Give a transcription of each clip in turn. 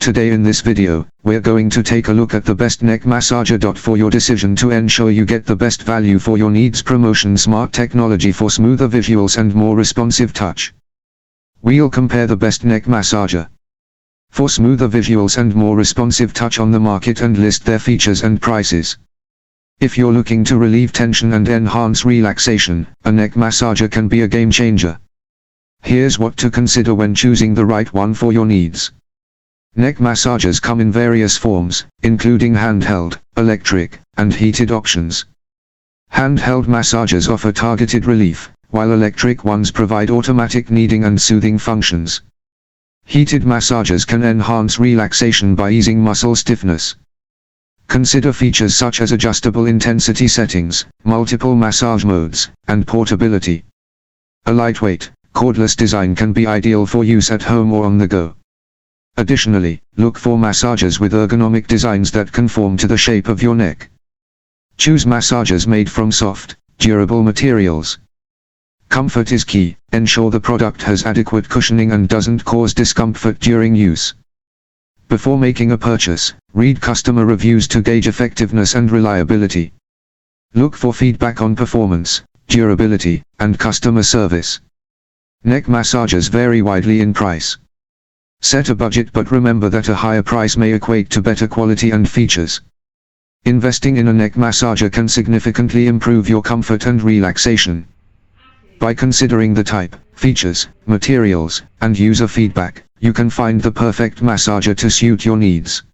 Today in this video, we're going to take a look at the best neck massager. For your decision to ensure you get the best value for your needs. Promotion: smart technology for smoother visuals and more responsive touch. We'll compare the best neck massager for smoother visuals and more responsive touch on the market and list their features and prices. If you're looking to relieve tension and enhance relaxation, a neck massager can be a game changer. Here's what to consider when choosing the right one for your needs. Neck massagers come in various forms, including handheld, electric, and heated options. Handheld massagers offer targeted relief, while electric ones provide automatic kneading and soothing functions. Heated massagers can enhance relaxation by easing muscle stiffness. Consider features such as adjustable intensity settings, multiple massage modes, and portability. A lightweight, cordless design can be ideal for use at home or on the go. Additionally, look for massagers with ergonomic designs that conform to the shape of your neck. Choose massagers made from soft, durable materials. Comfort is key. Ensure the product has adequate cushioning and doesn't cause discomfort during use. Before making a purchase, read customer reviews to gauge effectiveness and reliability. Look for feedback on performance, durability, and customer service. Neck massagers vary widely in price. Set a budget, but remember that a higher price may equate to better quality and features. Investing in a neck massager can significantly improve your comfort and relaxation. By considering the type, features, materials, and user feedback, you can find the perfect massager to suit your needs.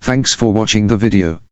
Thanks for watching the video.